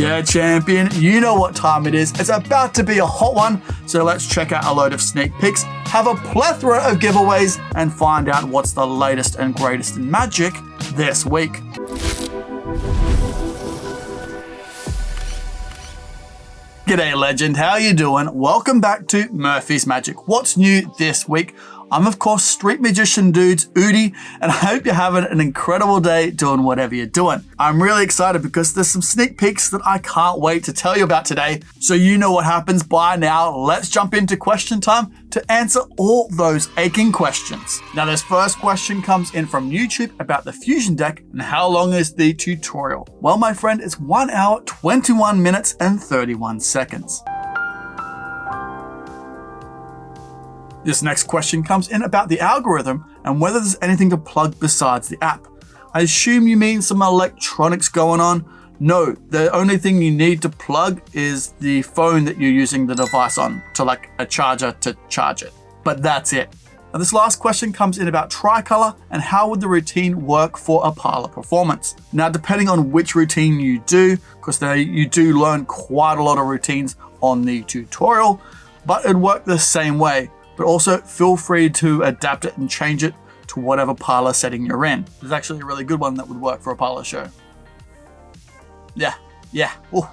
Yeah, champion, you know what time it is. It's about to be a hot one, so let's check out a load of sneak peeks, have a plethora of giveaways, and find out what's the latest and greatest in Magic this week. G'day legend, how you doing? Welcome back to Murphy's Magic. What's new this week? I'm of course Street Magician Dudes, Udi, and I hope you're having an incredible day doing whatever you're doing. I'm really excited because there's some sneak peeks that I can't wait to tell you about today. So you know what happens by now. Let's jump into question time to answer all those aching questions. Now this first question comes in from YouTube about the Fusion deck and how long is the tutorial? Well, my friend, it's 1 hour, 21 minutes and 31 seconds. This next question comes in about the algorithm and whether there's anything to plug besides the app. I assume you mean some electronics going on? No, the only thing you need to plug is the phone that you're using the device on to like a charger to charge it. But that's it. Now this last question comes in about tricolor and how would the routine work for a parlor performance. Now depending on which routine you do, because you do learn quite a lot of routines on the tutorial, but it'd work the same way. But also feel free to adapt it and change it to whatever parlor setting you're in. There's actually a really good one that would work for a parlor show. Yeah. Ooh.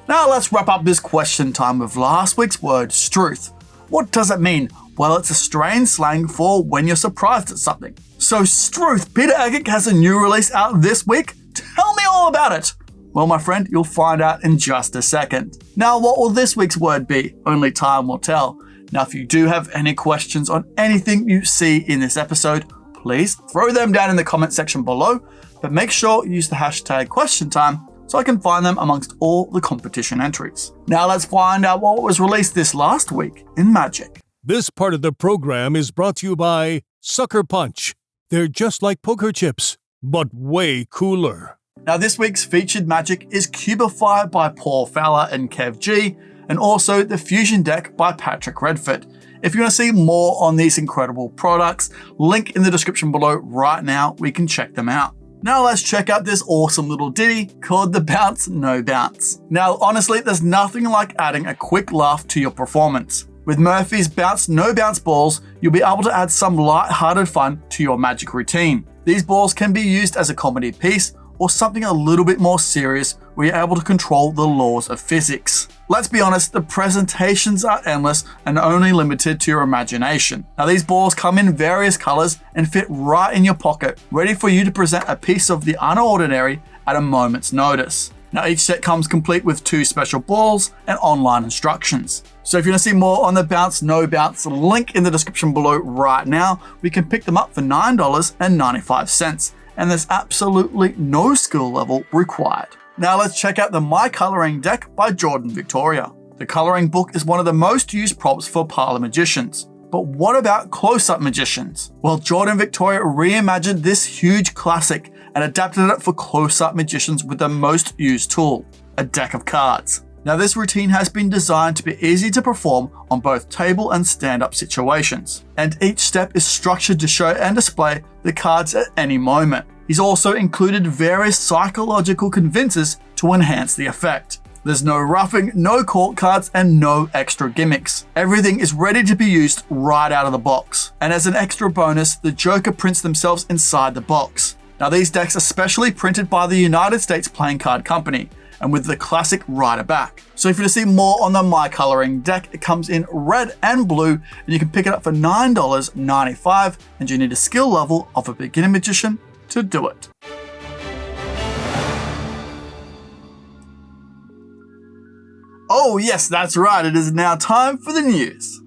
Now let's wrap up this question time with last week's word, struth. What does it mean? Well, it's a strange slang for when you're surprised at something. So struth, Peter Eggick has a new release out this week. Tell me all about it. Well, my friend, you'll find out in just a second. Now, what will this week's word be? Only time will tell. Now, if you do have any questions on anything you see in this episode, please throw them down in the comment section below, but make sure you use the hashtag question time so I can find them amongst all the competition entries. Now let's find out what was released this last week in Magic. This part of the program is brought to you by Sucker Punch. They're just like poker chips, but way cooler. Now this week's featured Magic is Cubeify by Paul Fowler and Kev G, and also the Fusion deck by Patrick Redford. If you want to see more on these incredible products, link in the description below right now, we can check them out. Now let's check out this awesome little ditty called the Bounce No Bounce. Now honestly, there's nothing like adding a quick laugh to your performance. With Murphy's Bounce No Bounce balls, you'll be able to add some light-hearted fun to your Magic routine. These balls can be used as a comedy piece or something a little bit more serious where you're able to control the laws of physics. Let's be honest, the presentations are endless and only limited to your imagination. Now these balls come in various colors and fit right in your pocket, ready for you to present a piece of the unordinary at a moment's notice. Now each set comes complete with 2 special balls and online instructions. So if you want to see more on the Bounce No Bounce, link in the description below right now. We can pick them up for $9.95. And there's absolutely no skill level required. Now let's check out the My Coloring deck by Jordan Victoria. The coloring book is one of the most used props for parlor magicians. But what about close-up magicians? Well, Jordan Victoria reimagined this huge classic and adapted it for close-up magicians with the most used tool, a deck of cards. Now this routine has been designed to be easy to perform on both table and stand-up situations, and each step is structured to show and display the cards at any moment. He's also included various psychological convinces to enhance the effect. There's no roughing, no court cards, and no extra gimmicks. Everything is ready to be used right out of the box. And as an extra bonus, the Joker prints themselves inside the box. Now these decks are specially printed by the United States Playing Card Company, and with the classic rider back. So if you want to see more on the My Coloring deck, it comes in red and blue, and you can pick it up for $9.95, and you need a skill level of a beginner magician to do it. Oh yes, that's right, it is now time for the news.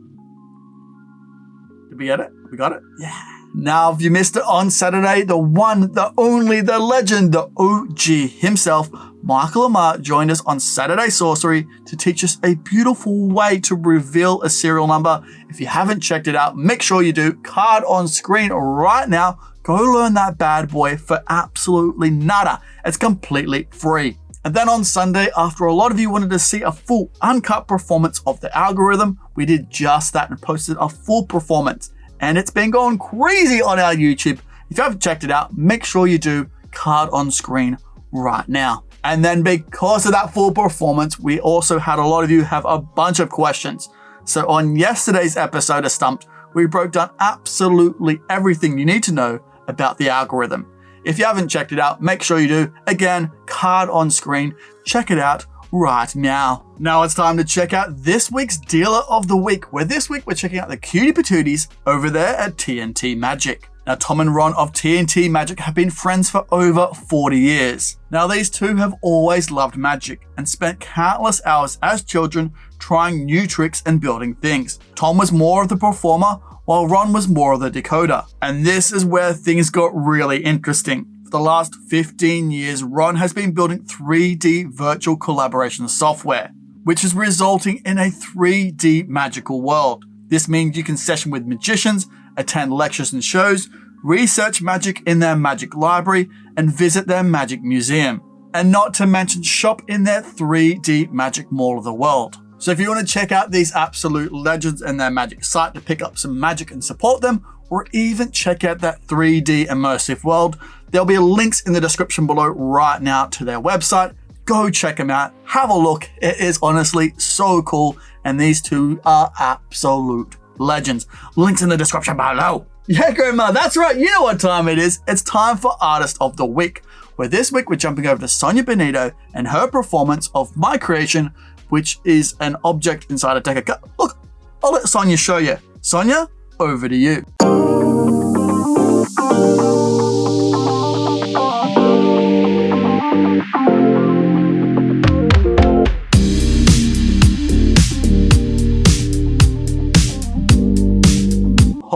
Did we get it? We got it? Yeah. Now, if you missed it on Saturday, the one, the only, the legend, the OG himself, Michael Amar, joined us on Saturday Sorcery to teach us a beautiful way to reveal a serial number. If you haven't checked it out, make sure you do. Card on screen right now. Go learn that bad boy for absolutely nada. It's completely free. And then on Sunday, after a lot of you wanted to see a full uncut performance of the algorithm, we did just that and posted a full performance. And it's been going crazy on our YouTube. If you haven't checked it out, make sure you do. Card on screen right now. And then because of that full performance, we also had a lot of you have a bunch of questions. So on yesterday's episode of Stumped, we broke down absolutely everything you need to know about the algorithm. If you haven't checked it out, make sure you do. Again, card on screen. Check it out right now. Now it's time to check out this week's Dealer of the Week, where this week we're checking out the cutie patooties over there at TNT Magic. Now, Tom and Ron of TNT Magic have been friends for over 40 years. Now, these two have always loved magic and spent countless hours as children trying new tricks and building things. Tom was more of the performer, while Ron was more of the decoder. And this is where things got really interesting. For the last 15 years, Ron has been building 3D virtual collaboration software, which is resulting in a 3D magical world. This means you can session with magicians, attend lectures and shows, research magic in their magic library, and visit their magic museum. And not to mention shop in their 3D magic mall of the world. So if you want to check out these absolute legends and their magic site to pick up some magic and support them, or even check out that 3D immersive world, there'll be links in the description below right now to their website. Go check them out, have a look. It is honestly so cool, and these two are absolute legends. Links in the description below. Yeah, Grandma, that's right. You know what time it is. It's time for Artist of the Week, where this week we're jumping over to Sonia Benito and her performance of my creation, which is an object inside a deck of cards. Look, I'll let Sonia show you. Sonia, over to you.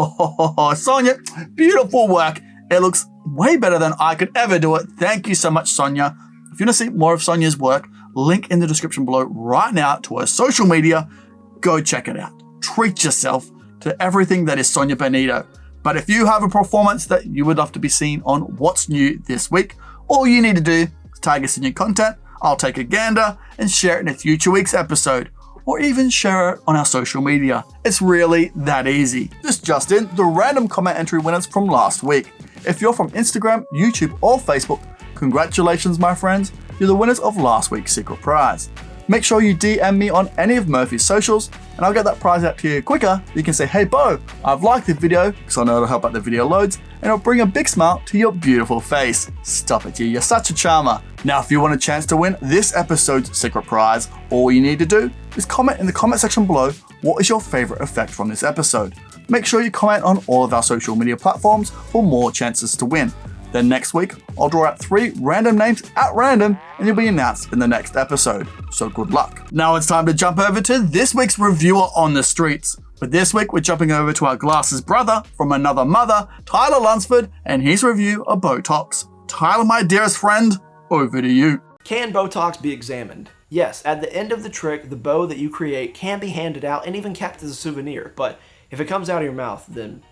Oh, Sonia, beautiful work. It looks way better than I could ever do it. Thank you so much, Sonia. If you want to see more of Sonia's work, link in the description below right now to her social media. Go check it out. Treat yourself to everything that is Sonia Benito. But if you have a performance that you would love to be seen on What's New this week, all you need to do is tag us in your content. I'll take a gander and share it in a future week's episode, or even share it on our social media. It's really that easy. This just in, the random comment entry winners from last week. If you're from Instagram, YouTube, or Facebook, congratulations, my friends. You're the winners of last week's secret prize. Make sure you DM me on any of Murphy's socials, and I'll get that prize out to you quicker. You can say, hey Bo, I've liked the video, because I know it'll help out the video loads, and it'll bring a big smile to your beautiful face. Stop it, you're such a charmer. Now, if you want a chance to win this episode's secret prize, all you need to do is comment in the comment section below what is your favorite effect from this episode. Make sure you comment on all of our social media platforms for more chances to win. Then next week, I'll draw out 3 random names at random, and you'll be announced in the next episode. So good luck. Now it's time to jump over to this week's reviewer on the streets. But this week, we're jumping over to our glasses brother from another mother, Tyler Lunsford, and his review of Botox. Tyler, my dearest friend, over to you. Can Botox be examined? Yes, at the end of the trick, the bow that you create can be handed out and even kept as a souvenir, but if it comes out of your mouth, then,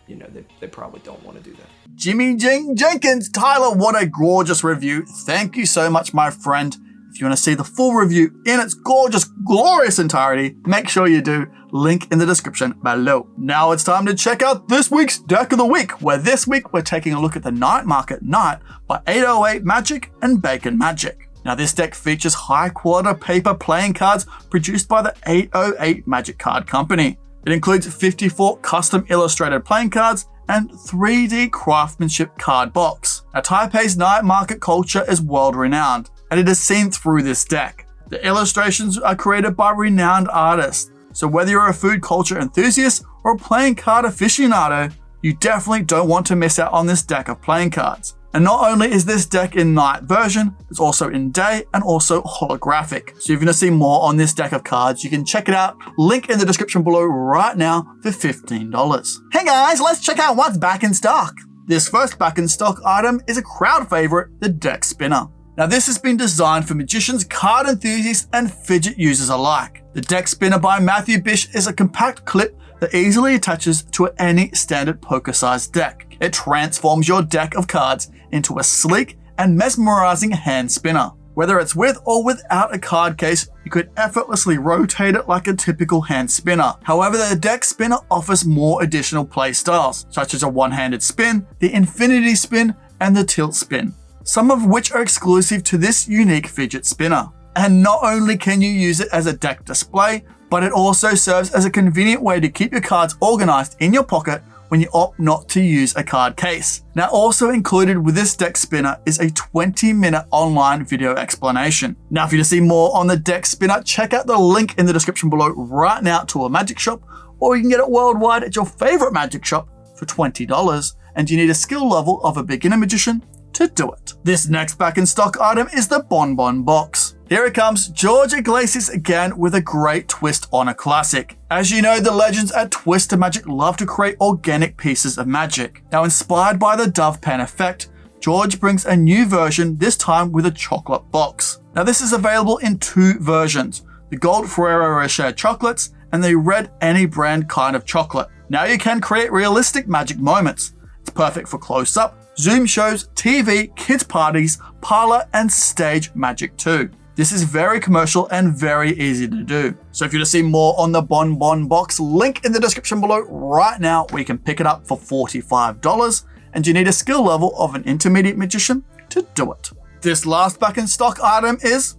they probably don't want to do that. Jimmy Jing Jenkins, Tyler, what a gorgeous review. Thank you so much, my friend. If you want to see the full review in its gorgeous, glorious entirety, make sure you do. Link in the description below. Now it's time to check out this week's Deck of the Week, where this week we're taking a look at the Night Market Night by 808 Magic and Bacon Magic. Now this deck features high quality paper playing cards produced by the 808 Magic Card Company. It includes 54 custom illustrated playing cards and 3D craftsmanship card box. Now Taipei's night market culture is world renowned, and it is seen through this deck. The illustrations are created by renowned artists, so whether you're a food culture enthusiast or a playing card aficionado, you definitely don't want to miss out on this deck of playing cards. And not only is this deck in night version, it's also in day and also holographic. So if you want to see more on this deck of cards, you can check it out. Link in the description below right now for $15. Hey guys, let's check out what's back in stock. This first back in stock item is a crowd favorite, the deck spinner. Now this has been designed for magicians, card enthusiasts, and fidget users alike. The deck spinner by Matthew Bish is a compact clip that easily attaches to any standard poker-sized deck. It transforms your deck of cards into a sleek and mesmerizing hand spinner. Whether it's with or without a card case, you could effortlessly rotate it like a typical hand spinner. However, the deck spinner offers more additional play styles, such as a one-handed spin, the infinity spin, and the tilt spin. some of which are exclusive to this unique fidget spinner. And not only can you use it as a deck display, but it also serves as a convenient way to keep your cards organized in your pocket when you opt not to use a card case. Now, also included with this deck spinner is a 20-minute online video explanation. Now, for you to see more on the deck spinner, check out the link in the description below right now to a magic shop, or you can get it worldwide at your favorite magic shop for $20, and you need a skill level of a beginner magician to do it. This next back in stock item is the Bonbon Box. Here it comes, George Iglesias again with a great twist on a classic. As you know, the legends at Twisted Magic love to create organic pieces of magic. Now, inspired by the Dove Pen effect, George brings a new version, this time with a chocolate box. Now, this is available in 2 versions, the Gold Ferrero Rocher chocolates and the red any brand kind of chocolate. Now you can create realistic magic moments. It's perfect for close-up, Zoom shows, TV, kids parties, parlor, and stage magic too. This is very commercial and very easy to do. So if you want to see more on the Bonbon Box, link in the description below right now where you can pick it up for $45, and you need a skill level of an intermediate magician to do it. This last back in stock item is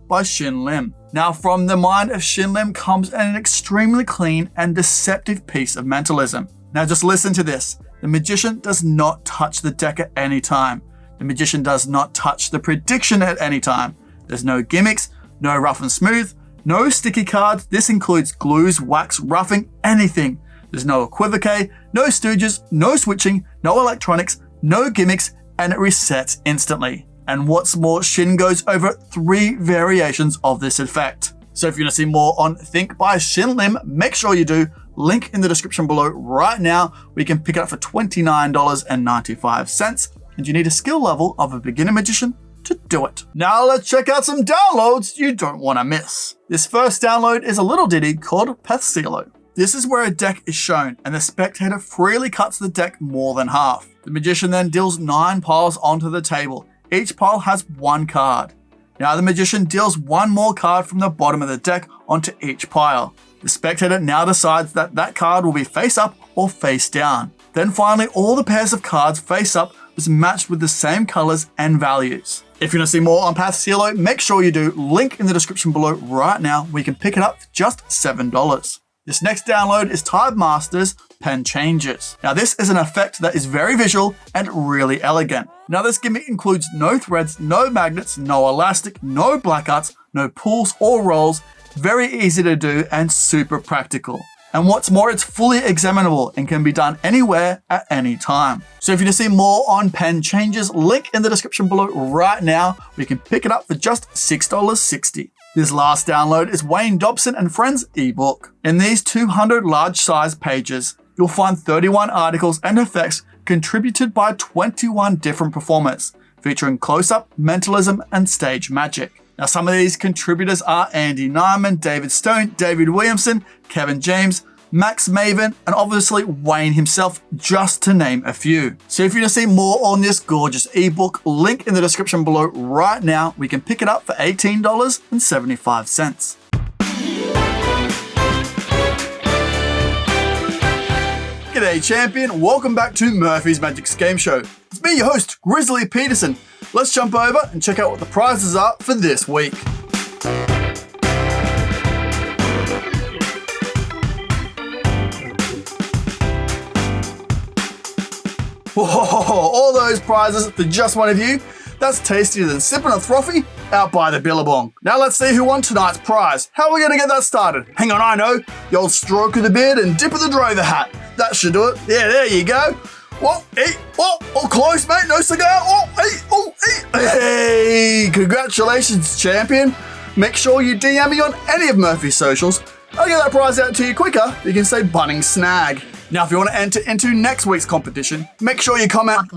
by Shin Lim. Now, from the mind of Shin Lim comes an extremely clean and deceptive piece of mentalism. Now just listen to this. The magician does not touch the deck at any time. The magician does not touch the prediction at any time. There's no gimmicks, no rough and smooth, no sticky cards. This includes glues, wax, roughing, anything. There's no equivoque, no stooges, no switching, no electronics, no gimmicks, and it resets instantly. And what's more, Shin goes over 3 variations of this effect. So if you want to see more on Think by Shin Lim, make sure you do. Link in the description below right now. We can pick it up for $29.95, and you need a skill level of a beginner magician to do it. Now let's check out some downloads you don't want to miss. This first download is a little ditty called Pathsilo. This is where a deck is shown and the spectator freely cuts the deck more than half. The magician then deals 9 piles onto the table. Each pile has 1 card. Now the magician deals 1 more card from the bottom of the deck onto each pile. The spectator now decides that that card will be face up or face down. Then finally, all the pairs of cards face up was matched with the same colors and values. If you want to see more on Pathsilo, make sure you do. Link in the description below right now where you can pick it up for just $7. This next download is Time Master's Pen Changes. Now this is an effect that is very visual and really elegant. Now this gimmick includes no threads, no magnets, no elastic, no blackouts, no pulls or rolls. Very easy to do and super practical. And what's more, it's fully examinable and can be done anywhere at any time. So if you want to see more on Pen Changes, link in the description below right now where you can pick it up for just $6.60. This last download is Wayne Dobson and Friends ebook. In these 200 large size pages, you'll find 31 articles and effects contributed by 21 different performers, featuring close-up, mentalism, and stage magic. Now, some of these contributors are Andy Nyman, David Stone, David Williamson, Kevin James, Max Maven, and obviously Wayne himself, just to name a few. So if you want to see more on this gorgeous ebook, link in the description below right now. We can pick it up for $18.75. G'day champion, welcome back to Murphy's Magic's Game Show. It's me, your host, Grizzly Peterson. Let's jump over and check out what the prizes are for this week. Whoa, all those prizes for just one of you. That's tastier than sipping a frothy out by the Billabong. Now let's see who won tonight's prize. How are we going to get that started? Hang on, I know. The old stroke of the beard and dip of the drover hat. That should do it. Yeah, there you go. Whoa, hey, whoa, oh, close, mate. No cigar. Oh, hey, oh, hey. Hey, congratulations, champion. Make sure you DM me on any of Murphy's socials. I'll get that prize out to you quicker. You can say Bunning Snag. Now, if you want to enter into next week's competition, make sure you comment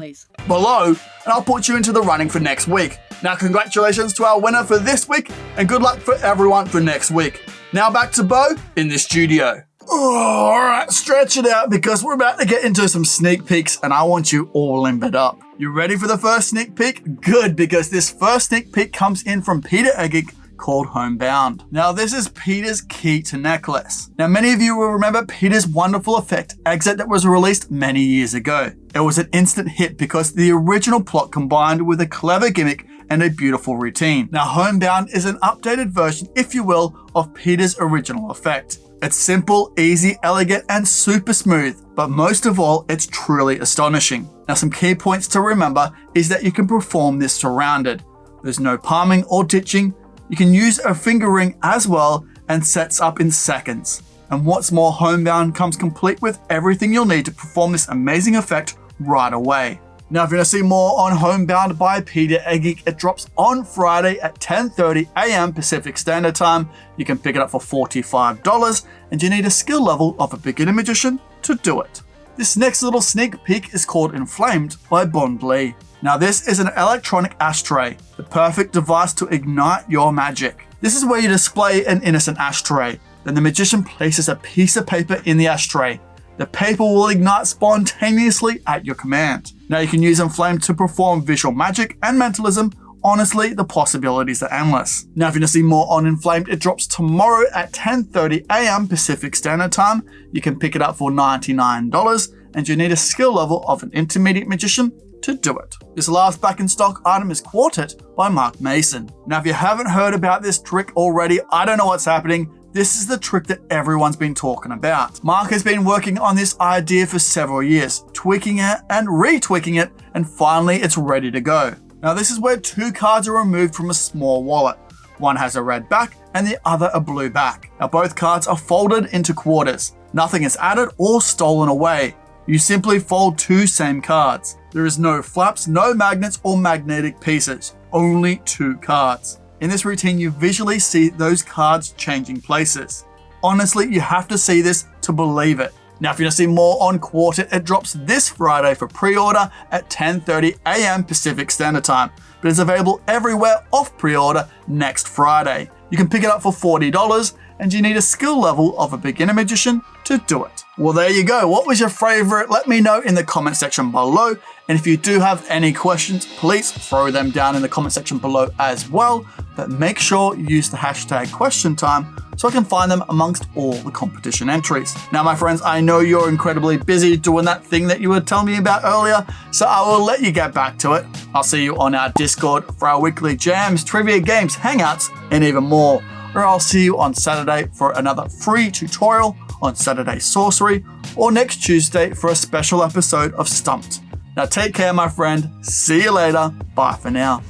below and I'll put you into the running for next week. Now, congratulations to our winner for this week and good luck for everyone for next week. Now back to Bo in the studio. Oh, all right, stretch it out because we're about to get into some sneak peeks and I want you all limbered up. You ready for the first sneak peek? Good, because this first sneak peek comes in from Peter Egig, called Homebound. Now this is Peter's key to necklace. Now many of you will remember Peter's wonderful effect exit that was released many years ago. It was an instant hit because the original plot combined with a clever gimmick and a beautiful routine. Now Homebound is an updated version, if you will, of Peter's original effect. It's simple, easy, elegant, and super smooth, but most of all, it's truly astonishing. Now some key points to remember is that you can perform this surrounded. There's no palming or ditching. You can use a finger ring as well and sets up in seconds. And what's more, Homebound comes complete with everything you'll need to perform this amazing effect right away. Now, if you want to see more on Homebound by Peter A Geek, it drops on Friday at 10:30 a.m. Pacific Standard Time. You can pick it up for $45, and you need a skill level of a beginner magician to do it. This next little sneak peek is called Inflamed by Bond Lee. Now, this is an electronic ashtray, the perfect device to ignite your magic. This is where you display an innocent ashtray. Then the magician places a piece of paper in the ashtray. The paper will ignite spontaneously at your command. Now you can use Inflamed to perform visual magic and mentalism. Honestly, the possibilities are endless. Now if you want to see more on Inflamed, it drops tomorrow at 10:30 a.m. Pacific Standard Time. You can pick it up for $99, and you need a skill level of an intermediate magician to do it. This last back in stock item is Quartet by Mark Mason. Now if you haven't heard about this trick already, I don't know what's happening. This is the trick that everyone's been talking about. Mark has been working on this idea for several years, tweaking it and retweaking it, and finally it's ready to go. Now this is where two cards are removed from a small wallet. One has a red back and the other a blue back. Now both cards are folded into quarters. Nothing is added or stolen away. You simply fold two same cards. There is no flaps, no magnets or magnetic pieces, only two cards. In this routine, you visually see those cards changing places. Honestly, you have to see this to believe it. Now, if you want to see more on Quartet, it drops this Friday for pre-order at 10:30 a.m. Pacific Standard Time, but it's available everywhere off pre-order next Friday. You can pick it up for $40, and you need a skill level of a beginner magician to do it. Well, there you go. What was your favorite? Let me know in the comment section below. And if you do have any questions, please throw them down in the comment section below as well. But make sure you use the hashtag question time so I can find them amongst all the competition entries. Now, my friends, I know you're incredibly busy doing that thing that you were telling me about earlier, so I will let you get back to it. I'll see you on our Discord for our weekly jams, trivia games, hangouts, and even more. Or I'll see you on Saturday for another free tutorial on Saturday Sorcery, or next Tuesday for a special episode of Stumped. Now take care, my friend. See you later. Bye for now.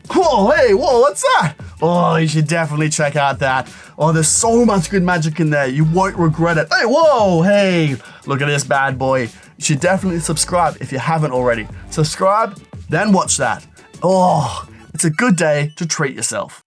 Whoa, hey, whoa, what's that? Oh, you should definitely check out that. Oh, there's so much good magic in there. You won't regret it. Hey, whoa, hey, look at this bad boy. You should definitely subscribe if you haven't already. Subscribe, then watch that. Oh, it's a good day to treat yourself.